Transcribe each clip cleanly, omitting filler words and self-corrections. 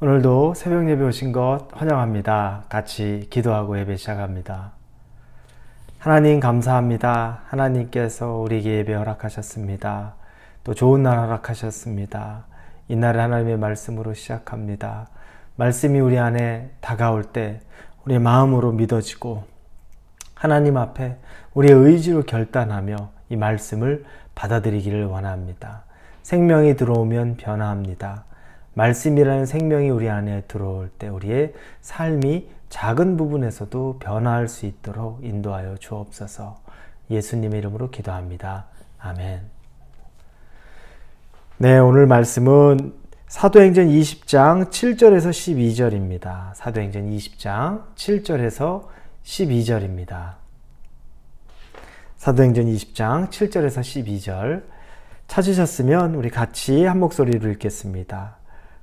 오늘도 새벽 예배 오신 것 환영합니다. 같이 기도하고 예배 시작합니다. 하나님 감사합니다. 하나님께서 우리에게 예배 허락하셨습니다. 또 좋은 날 허락하셨습니다. 이날을 하나님의 말씀으로 시작합니다. 말씀이 우리 안에 다가올 때 우리의 마음으로 믿어지고 하나님 앞에 우리의 의지로 결단하며 이 말씀을 받아들이기를 원합니다. 생명이 들어오면 변화합니다. 말씀이라는 생명이 우리 안에 들어올 때 우리의 삶이 작은 부분에서도 변화할 수 있도록 인도하여 주옵소서. 예수님의 이름으로 기도합니다. 아멘. 네, 오늘 말씀은 사도행전 20장 7절에서 12절입니다. 사도행전 20장 7절에서 12절입니다. 사도행전 20장 7절에서 12절 찾으셨으면 우리 같이 한 목소리로 읽겠습니다.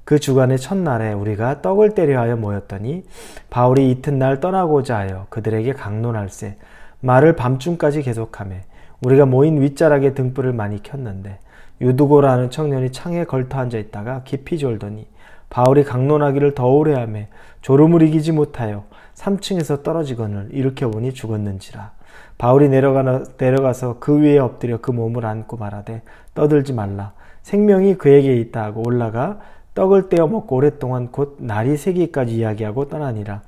그 주간의 첫날에 우리가 떡을 떼려 하여 모였더니 바울이 이튿날 떠나고자 하여 그들에게 강론할세 말을 밤중까지 계속하매 우리가 모인 윗자락에 등불을 많이 켰는데 유두고라는 청년이 창에 걸터 앉아 있다가 깊이 졸더니 바울이 강론하기를 더 오래 하매 졸음을 이기지 못하여 3층에서 떨어지거늘 일으켜보니 죽었는지라. 바울이 내려가서 그 위에 엎드려 그 몸을 안고 말하되 떠들지 말라. 생명이 그에게 있다 하고 올라가 떡을 떼어 먹고 오랫동안 곧 날이 새기기까지 이야기하고 떠나니라.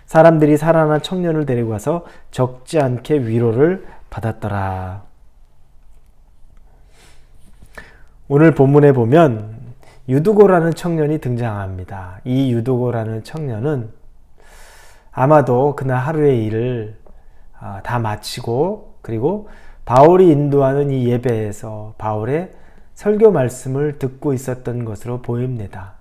사람들이 살아난 청년을 데리고 가서 적지 않게 위로를 받았더라. 오늘 본문에 보면 유두고라는 청년이 등장합니다. 이 유두고라는 청년은 아마도 그날 하루의 일을 다 마치고 그리고 바울이 인도하는 이 예배에서 바울의 설교 말씀을 듣고 있었던 것으로 보입니다.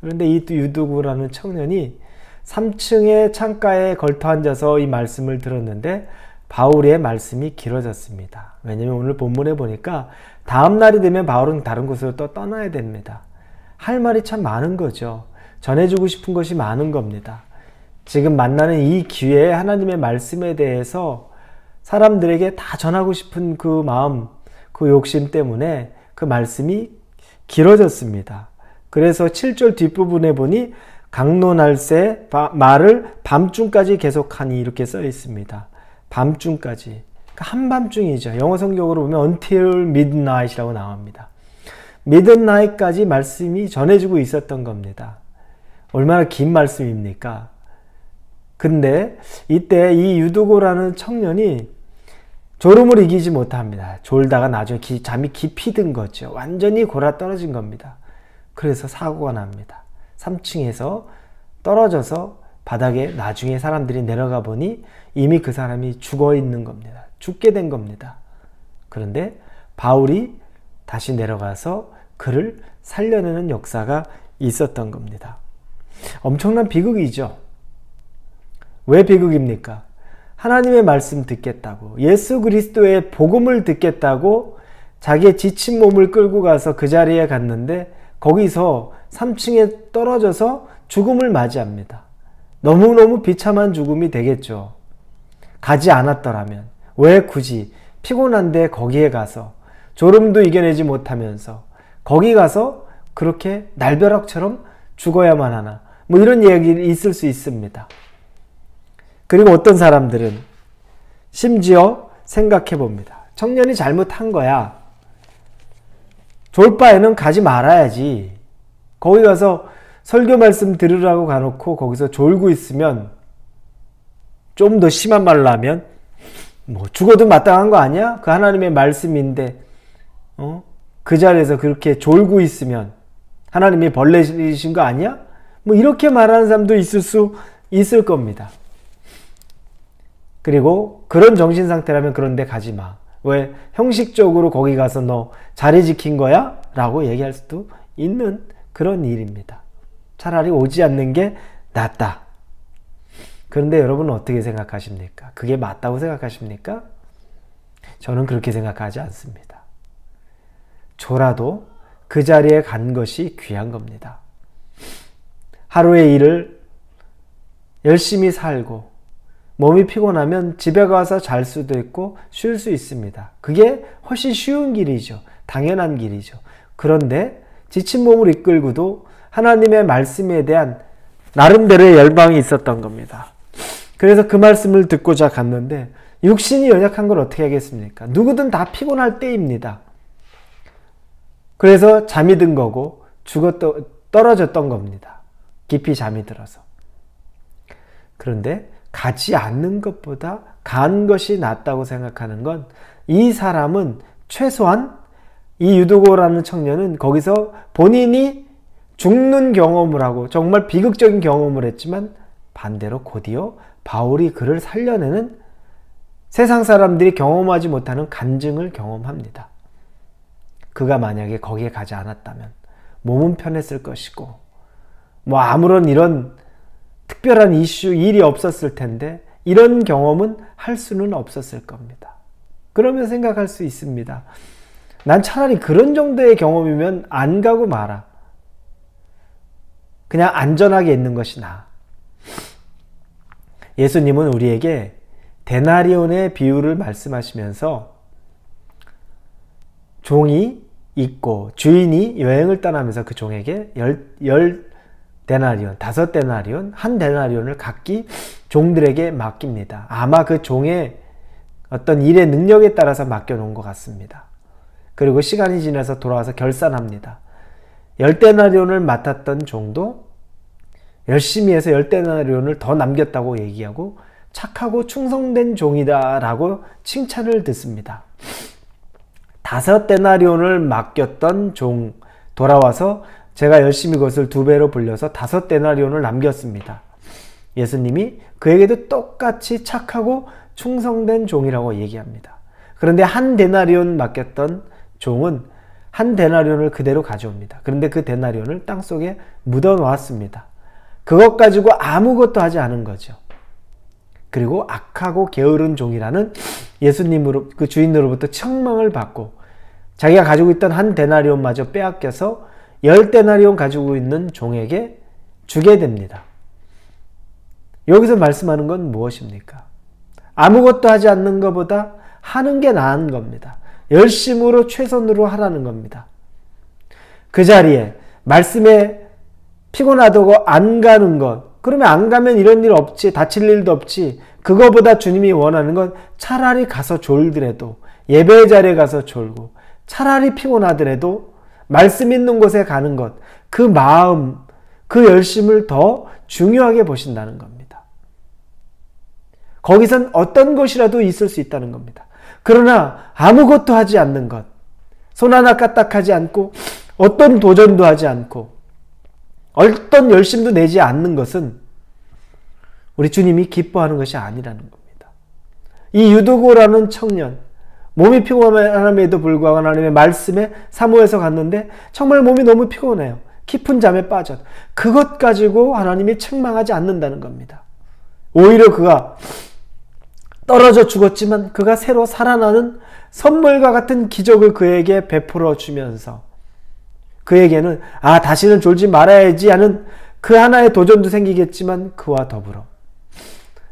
그런데 이 유두고라는 청년이 3층의 창가에 걸터 앉아서 이 말씀을 들었는데 바울의 말씀이 길어졌습니다. 왜냐하면 오늘 본문에 보니까 다음 날이 되면 바울은 다른 곳으로 또 떠나야 됩니다. 할 말이 참 많은 거죠. 전해주고 싶은 것이 많은 겁니다. 지금 만나는 이 기회에 하나님의 말씀에 대해서 사람들에게 다 전하고 싶은 그 마음, 그 욕심 때문에 그 말씀이 길어졌습니다. 그래서 7절 뒷부분에 보니 강론할세 말을 밤중까지 계속하니 이렇게 써 있습니다. 밤중까지. 한밤중이죠. 영어 성경으로 보면 until midnight이라고 나옵니다. midnight까지 말씀이 전해지고 있었던 겁니다. 얼마나 긴 말씀입니까? 근데 이때 이 유두고라는 청년이 졸음을 이기지 못합니다. 졸다가 나중에 잠이 깊이 든 거죠. 완전히 골아 떨어진 겁니다. 그래서 사고가 납니다. 3층에서 떨어져서 바닥에 나중에 사람들이 내려가 보니 이미 그 사람이 죽어 있는 겁니다. 죽게 된 겁니다. 그런데 바울이 다시 내려가서 그를 살려내는 역사가 있었던 겁니다. 엄청난 비극이죠. 왜 비극입니까? 하나님의 말씀 듣겠다고, 예수 그리스도의 복음을 듣겠다고 자기의 지친 몸을 끌고 가서 그 자리에 갔는데 거기서 3층에 떨어져서 죽음을 맞이합니다. 너무너무 비참한 죽음이 되겠죠. 가지 않았더라면. 왜 굳이 피곤한데 거기에 가서 졸음도 이겨내지 못하면서 거기 가서 그렇게 날벼락처럼 죽어야만 하나. 뭐 이런 이야기 있을 수 있습니다. 그리고 어떤 사람들은 심지어 생각해 봅니다. 청년이 잘못한 거야. 졸 바에는 가지 말아야지. 거기 가서 설교 말씀 들으라고 가놓고 거기서 졸고 있으면 좀 더 심한 말로 하면 뭐 죽어도 마땅한 거 아니야? 그 하나님의 말씀인데 그 자리에서 그렇게 졸고 있으면 하나님이 벌레이신 거 아니야? 뭐 이렇게 말하는 사람도 있을 겁니다. 그리고 그런 정신 상태라면 그런 데 가지 마. 왜? 형식적으로 거기 가서 너 자리 지킨 거야? 라고 얘기할 수도 있는 그런 일입니다. 차라리 오지 않는 게 낫다. 그런데 여러분은 어떻게 생각하십니까? 그게 맞다고 생각하십니까? 저는 그렇게 생각하지 않습니다. 졸아도 그 자리에 간 것이 귀한 겁니다. 하루의 일을 열심히 살고 몸이 피곤하면 집에 가서 잘 수도 있고 쉴 수 있습니다. 그게 훨씬 쉬운 길이죠. 당연한 길이죠. 그런데 지친 몸을 이끌고도 하나님의 말씀에 대한 나름대로의 열망이 있었던 겁니다. 그래서 그 말씀을 듣고자 갔는데 육신이 연약한 걸 어떻게 하겠습니까? 누구든 다 피곤할 때입니다. 그래서 잠이 든 거고 떨어졌던 겁니다. 깊이 잠이 들어서. 그런데 가지 않는 것보다 간 것이 낫다고 생각하는 건 이 사람은 최소한 이 유두고라는 청년은 거기서 본인이 죽는 경험을 하고 정말 비극적인 경험을 했지만 반대로 곧이어 바울이 그를 살려내는 세상 사람들이 경험하지 못하는 간증을 경험합니다. 그가 만약에 거기에 가지 않았다면 몸은 편했을 것이고 아무런 이런 특별한 일이 없었을 텐데 이런 경험은 할 수는 없었을 겁니다. 그러면 생각할 수 있습니다. 난 차라리 그런 정도의 경험이면 안 가고 마라. 그냥 안전하게 있는 것이 나아. 예수님은 우리에게 데나리온의 비유를 말씀하시면서 종이 있고 주인이 여행을 떠나면서 그 종에게 10데나리온, 5데나리온, 1데나리온을 각기 종들에게 맡깁니다. 아마 그 종의 어떤 일의 능력에 따라서 맡겨놓은 것 같습니다. 그리고 시간이 지나서 돌아와서 결산합니다. 10데나리온을 맡았던 종도 열심히 해서 10데나리온을 더 남겼다고 얘기하고 착하고 충성된 종이다 라고 칭찬을 듣습니다. 5데나리온을 맡겼던 종 돌아와서 제가 열심히 그것을 2배로 불려서 5데나리온을 남겼습니다. 예수님이 그에게도 똑같이 착하고 충성된 종이라고 얘기합니다. 그런데 1데나리온 맡겼던 종은 1데나리온을 그대로 가져옵니다. 그런데 그 데나리온을 땅속에 묻어 놓았습니다. 그것 가지고 아무것도 하지 않은 거죠. 그리고 악하고 게으른 종이라는 예수님으로 그 주인으로부터 책망을 받고 자기가 가지고 있던 1데나리온마저 빼앗겨서 10데나리온 가지고 있는 종에게 주게 됩니다. 여기서 말씀하는 건 무엇입니까? 아무것도 하지 않는 것보다 하는 게 나은 겁니다. 열심으로 최선으로 하라는 겁니다. 그 자리에 말씀에 피곤하다고 안 가는 것, 그러면 안 가면 이런 일 없지, 다칠 일도 없지. 그거보다 주님이 원하는 건 차라리 가서 졸더라도 예배 자리에 가서 졸고 차라리 피곤하더라도 말씀 있는 곳에 가는 것, 그 마음, 그 열심을 더 중요하게 보신다는 겁니다. 거기선 어떤 것이라도 있을 수 있다는 겁니다. 그러나 아무것도 하지 않는 것, 손 하나 까딱하지 않고 어떤 도전도 하지 않고 어떤 열심도 내지 않는 것은 우리 주님이 기뻐하는 것이 아니라는 겁니다. 이 유두고라는 청년, 몸이 피곤함에도 불구하고 하나님의 말씀에 사모해서 갔는데 정말 몸이 너무 피곤해요. 깊은 잠에 빠져. 그것 가지고 하나님이 책망하지 않는다는 겁니다. 오히려 그가 떨어져 죽었지만 그가 새로 살아나는 선물과 같은 기적을 그에게 베풀어 주면서 그에게는 다시는 졸지 말아야지 하는 그 하나의 도전도 생기겠지만 그와 더불어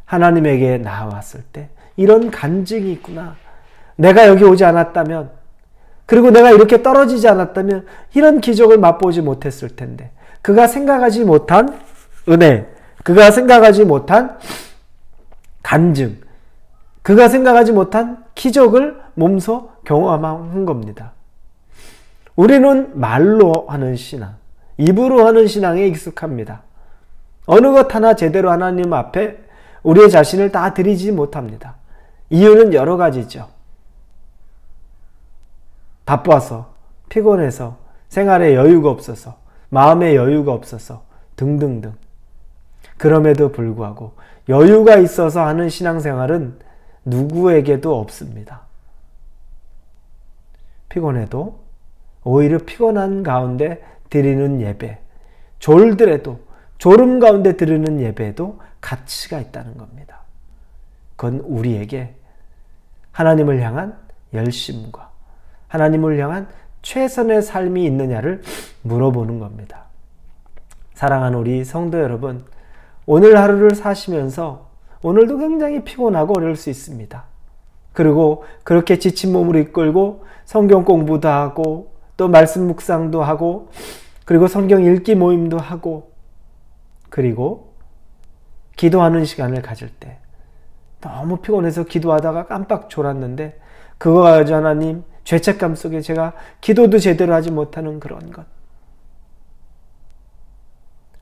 하나님에게 나왔을 때 이런 간증이 있구나. 내가 여기 오지 않았다면, 그리고 내가 이렇게 떨어지지 않았다면 이런 기적을 맛보지 못했을 텐데, 그가 생각하지 못한 은혜, 그가 생각하지 못한 간증, 그가 생각하지 못한 기적을 몸소 경험한 겁니다. 우리는 말로 하는 신앙, 입으로 하는 신앙에 익숙합니다. 어느 것 하나 제대로 하나님 앞에 우리의 자신을 다 드리지 못합니다. 이유는 여러 가지죠. 바빠서, 피곤해서, 생활에 여유가 없어서, 마음에 여유가 없어서 등등등. 그럼에도 불구하고 여유가 있어서 하는 신앙생활은 누구에게도 없습니다. 피곤해도 오히려 피곤한 가운데 드리는 예배, 졸더라도 졸음 가운데 드리는 예배에도 가치가 있다는 겁니다. 그건 우리에게 하나님을 향한 열심과 하나님을 향한 최선의 삶이 있느냐를 물어보는 겁니다. 사랑하는 우리 성도 여러분, 오늘 하루를 사시면서 오늘도 굉장히 피곤하고 어려울 수 있습니다. 그리고 그렇게 지친 몸을 이끌고 성경 공부도 하고 또 말씀 묵상도 하고 그리고 성경 읽기 모임도 하고, 그리고 기도하는 시간을 가질 때 너무 피곤해서 기도하다가 깜빡 졸았는데 그거 가지고 하나님, 죄책감 속에 제가 기도도 제대로 하지 못하는 그런 것,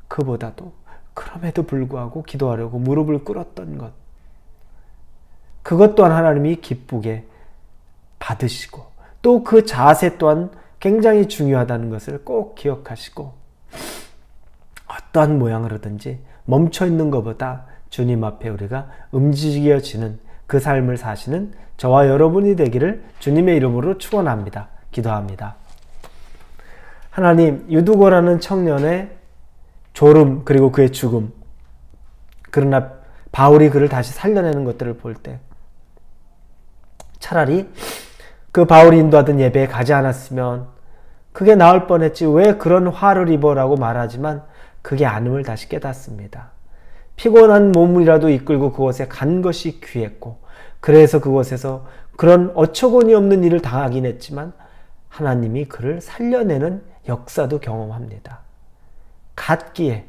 그보다도 그럼에도 불구하고 기도하려고 무릎을 꿇었던 것, 그것 또한 하나님이 기쁘게 받으시고 또 그 자세 또한 굉장히 중요하다는 것을 꼭 기억하시고, 어떠한 모양으로든지 멈춰있는 것보다 주님 앞에 우리가 움직여지는 그 삶을 사시는 저와 여러분이 되기를 주님의 이름으로 축원합니다. 기도합니다. 하나님, 유두고라는 청년의 졸음 그리고 그의 죽음, 그러나 바울이 그를 다시 살려내는 것들을 볼 때 차라리 그 바울이 인도하던 예배에 가지 않았으면 그게 나을 뻔했지 왜 그런 화를 입어라고 말하지만 그게 아님을 다시 깨닫습니다. 피곤한 몸이라도 이끌고 그곳에 간 것이 귀했고, 그래서 그곳에서 그런 어처구니 없는 일을 당하긴 했지만 하나님이 그를 살려내는 역사도 경험합니다. 갔기에,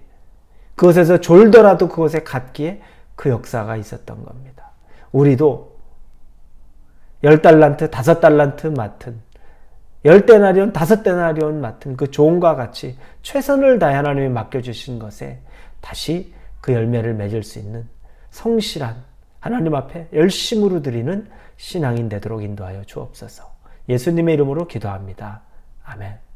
그곳에서 졸더라도 그곳에 갔기에 그 역사가 있었던 겁니다. 우리도 10달란트, 5달란트 맡은, 10데나리온, 5데나리온 맡은 그 종과 같이 최선을 다해 하나님이 맡겨주신 것에 다시 그 열매를 맺을 수 있는 성실한, 하나님 앞에 열심으로 드리는 신앙인 되도록 인도하여 주옵소서. 예수님의 이름으로 기도합니다. 아멘.